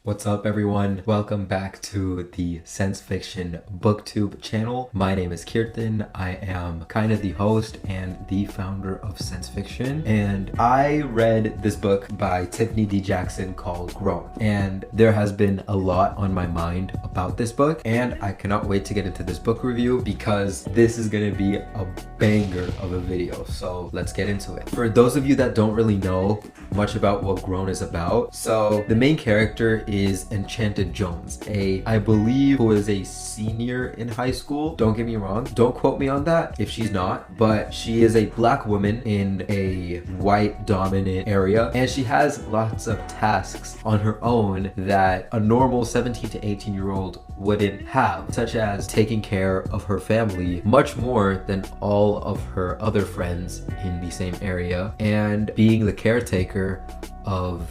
What's up everyone? Welcome back to the Sense Fiction Booktube channel. My name is Kirtan. I am kind of the host and the founder of Sense Fiction, and I read this book by Tiffany D. Jackson called Grown, and there has been a lot on my mind about this book, and I cannot wait to get into this book review because this is going to be a banger of a video. So let's get into it. For those of you that don't really know much about what Grown is about, so the main character is Enchanted Jones, I believe who is a senior in high school. Don't get me wrong, don't quote me on that if she's not, but she is a black woman in a white dominant area, and she has lots of tasks on her own that a normal 17 to 18-year-old wouldn't have, such as taking care of her family much more than all of her other friends in the same area, and being the caretaker of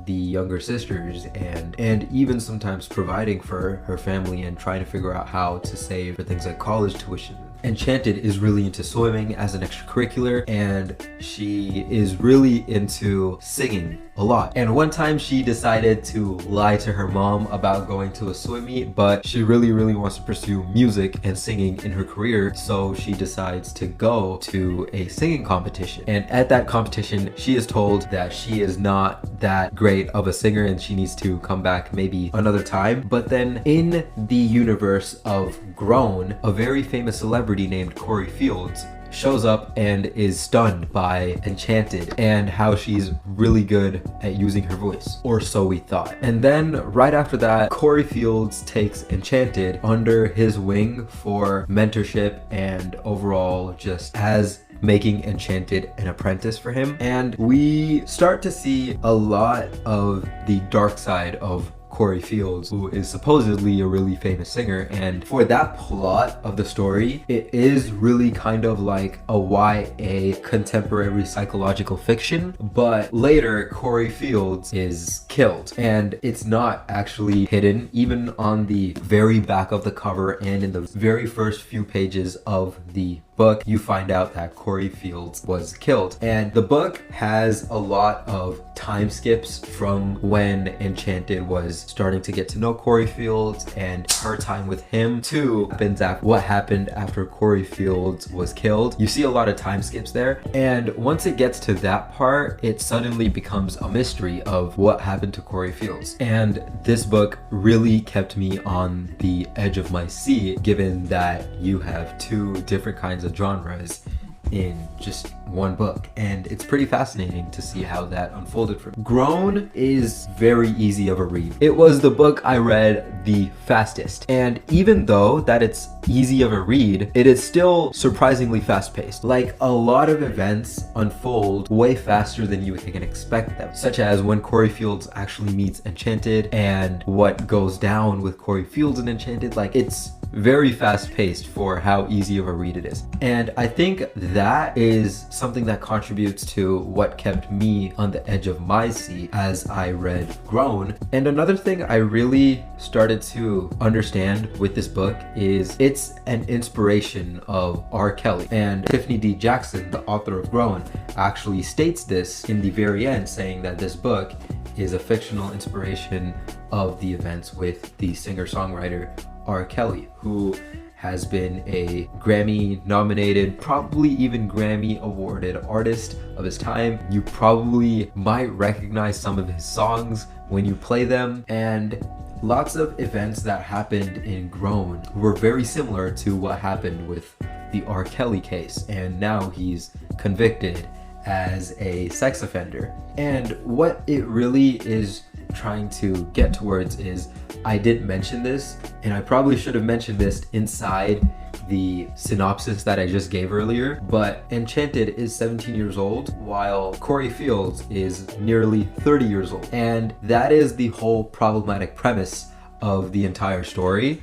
the younger sisters, and even sometimes providing for her family and trying to figure out how to save for things like college tuition. Enchanted is really into swimming as an extracurricular, and she is really into singing a lot. And one time she decided to lie to her mom about going to a swim meet, but she really wants to pursue music and singing in her career, so she decides to go to a singing competition. And at that competition, she is told that she is not that great of a singer and she needs to come back maybe another time. But then in the universe of Grown, a very famous celebrity named Corey Fields shows up and is stunned by Enchanted and how she's really good at using her voice, or so we thought. And then right after that, Corey Fields takes Enchanted under his wing for mentorship and overall just as making Enchanted an apprentice for him. And we start to see a lot of the dark side of Corey Fields, who is supposedly a really famous singer. And for that plot of the story, it is really kind of like a YA contemporary psychological fiction, but later Corey Fields is killed, and it's not actually hidden. Even on the very back of the cover and in the very first few pages of the book, you find out that Corey Fields was killed. And the book has a lot of time skips from when Enchanted was starting to get to know Corey Fields and her time with him to what happened after Corey Fields was killed. You see a lot of time skips there, and once it gets to that part, it suddenly becomes a mystery of what happened to Corey Fields. And this book really kept me on the edge of my seat, given that you have two different kinds of genres in just one book, and it's pretty fascinating to see how that unfolded for me. Grown is very easy of a read. It was the book I read the fastest, and even though that it's easy of a read, it is still surprisingly fast-paced. Like, a lot of events unfold way faster than you can expect them, such as when Corey Fields actually meets Enchanted and what goes down with Corey Fields and Enchanted. Like, it's very fast-paced for how easy of a read it is. And I think that is something that contributes to what kept me on the edge of my seat as I read Grown. And another thing I really started to understand with this book is it's an inspiration of R. Kelly. And Tiffany D. Jackson, the author of Grown, actually states this in the very end, saying that this book is a fictional inspiration of the events with the singer-songwriter R. Kelly, who has been a Grammy nominated, probably even Grammy awarded artist of his time. You probably might recognize some of his songs when you play them, and lots of events that happened in Grown were very similar to what happened with the R. Kelly case, and now he's convicted as a sex offender. And what it really is trying to get towards is, I didn't mention this, and I probably should have mentioned this inside the synopsis that I just gave earlier, but Enchanted is 17 years old while Corey Fields is nearly 30 years old. And that is the whole problematic premise of the entire story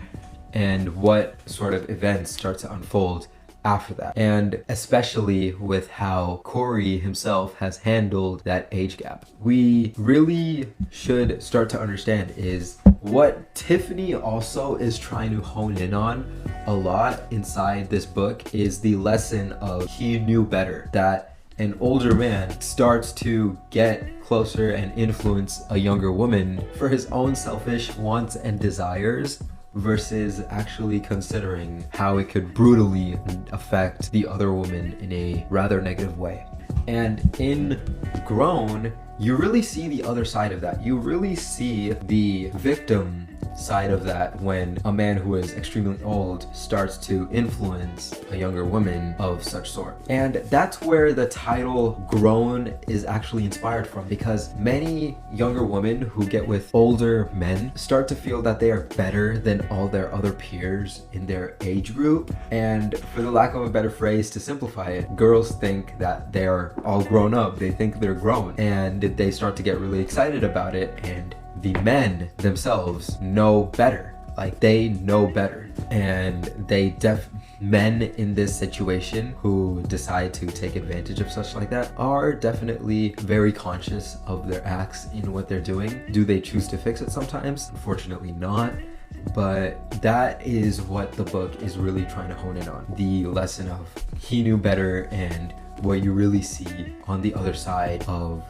and what sort of events start to unfold after that, and especially with how Corey himself has handled that age gap. We really should start to understand is what Tiffany also is trying to hone in on a lot inside this book is the lesson of he knew better, that an older man starts to get closer and influence a younger woman for his own selfish wants and desires versus actually considering how it could brutally affect the other woman in a rather negative way. And in Grown, you really see the other side of that. You really see the victim side of that when a man who is extremely old starts to influence a younger woman of such sort. And that's where the title Grown is actually inspired from, because many younger women who get with older men start to feel that they are better than all their other peers in their age group. And for the lack of a better phrase to simplify it, girls think that they're all grown up. They think they're grown, and they start to get really excited about it, and the men themselves know better. Like, they know better, and men in this situation who decide to take advantage of such like that are definitely very conscious of their acts in what they're doing. Do they choose to fix it sometimes? Unfortunately not. But that is what the book is really trying to hone in on. The lesson of he knew better, and what you really see on the other side of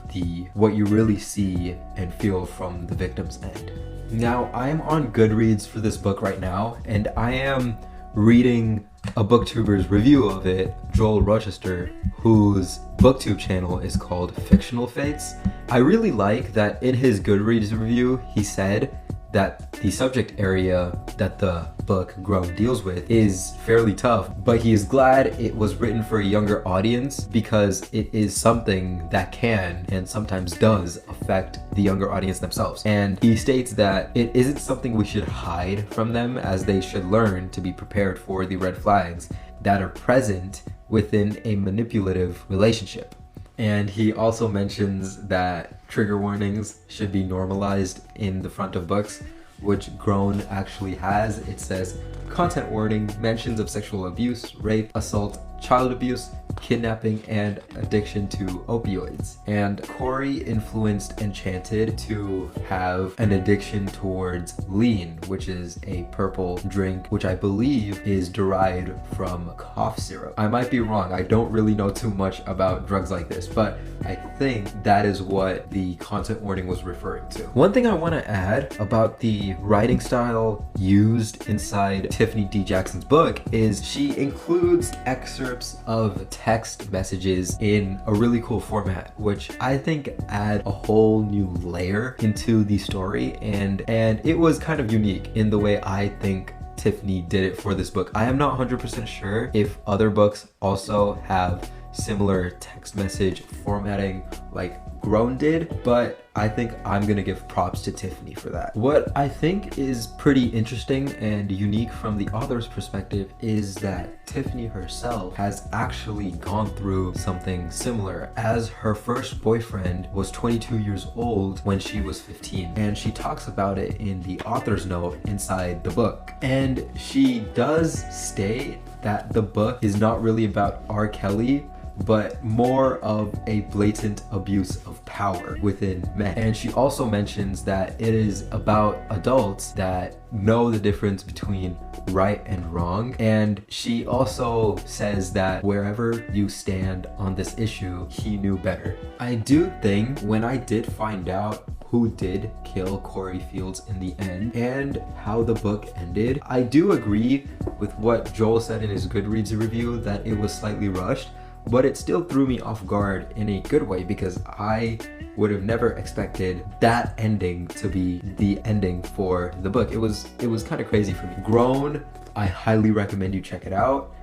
what you really see and feel from the victim's end. Now, I'm on Goodreads for this book right now, and I am reading a booktuber's review of it, Joel Rochester, whose booktube channel is called Fictional Fates. I really like that in his Goodreads review, he said that the subject area that the book Grown deals with is fairly tough, but he is glad it was written for a younger audience because it is something that can and sometimes does affect the younger audience themselves. And he states that it isn't something we should hide from them, as they should learn to be prepared for the red flags that are present within a manipulative relationship. And he also mentions that trigger warnings should be normalized in the front of books, which Grown actually has. It says, content warning, mentions of sexual abuse, rape, assault, child abuse, kidnapping, and addiction to opioids. And Corey influenced Enchanted to have an addiction towards lean, which is a purple drink, which I believe is derived from cough syrup. I might be wrong. I don't really know too much about drugs like this, but I think that is what the content warning was referring to. One thing I want to add about the writing style used inside Tiffany D. Jackson's book is she includes excerpts of text messages in a really cool format, which I think add a whole new layer into the story, and it was kind of unique in the way I think Tiffany did it for this book. I am not 100% sure if other books also have similar text message formatting like Grown did, but I think I'm gonna give props to Tiffany for that. What I think is pretty interesting and unique from the author's perspective is that Tiffany herself has actually gone through something similar, as her first boyfriend was 22 years old when she was 15, and she talks about it in the author's note inside the book. And she does state that the book is not really about R. Kelly, but more of a blatant abuse of power within men. And she also mentions that it is about adults that know the difference between right and wrong. And she also says that wherever you stand on this issue, he knew better. I do think when I did find out who did kill Corey Fields in the end and how the book ended, I do agree with what Joel said in his Goodreads review, that it was slightly rushed. But it still threw me off guard in a good way, because I would have never expected that ending to be the ending for the book. It was kind of crazy for me. Grown, I highly recommend you check it out.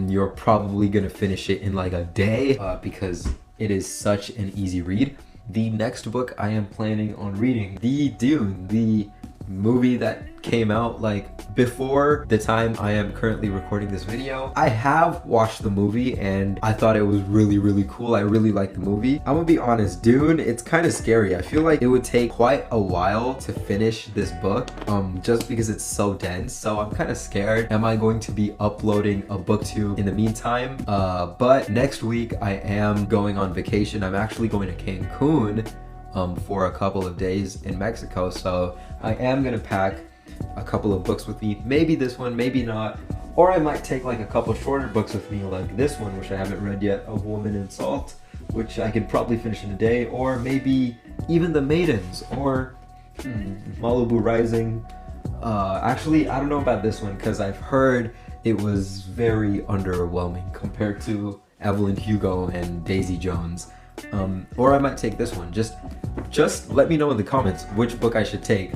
You're probably gonna finish it in like a day because it is such an easy read. The next book I am planning on reading, the Dune, the movie that came out like before the time I am currently recording this video. I have watched the movie and I thought it was really cool. I really liked the movie. I'm gonna be honest, Dune, it's kind of scary. I feel like it would take quite a while to finish this book just because it's so dense. So I'm kind of scared. Am I going to be uploading a booktube in the meantime? But next week I am going on vacation. I'm actually going to Cancun for a couple of days in Mexico, so I am gonna pack a couple of books with me. Maybe this one, maybe not. Or I might take like a couple shorter books with me, like this one, which I haven't read yet, A Woman in Salt, which I could probably finish in a day, or maybe even The Maidens, or Malibu Rising. Actually, I don't know about this one because I've heard it was very underwhelming compared to Evelyn Hugo and Daisy Jones. Or I might take this one. Just let me know in the comments which book I should take.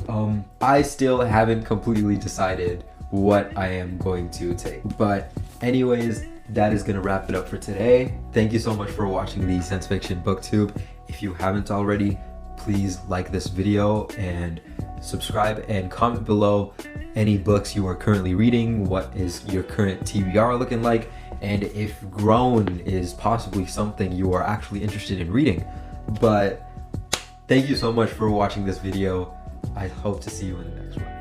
I still haven't completely decided what I am going to take. But anyways, that is gonna wrap it up for today. Thank you so much for watching the Sense Fiction BookTube. If you haven't already, please like this video and subscribe and comment below any books you are currently reading, what is your current TBR looking like, and if Grown is possibly something you are actually interested in reading. But thank you so much for watching this video. I hope to see you in the next one.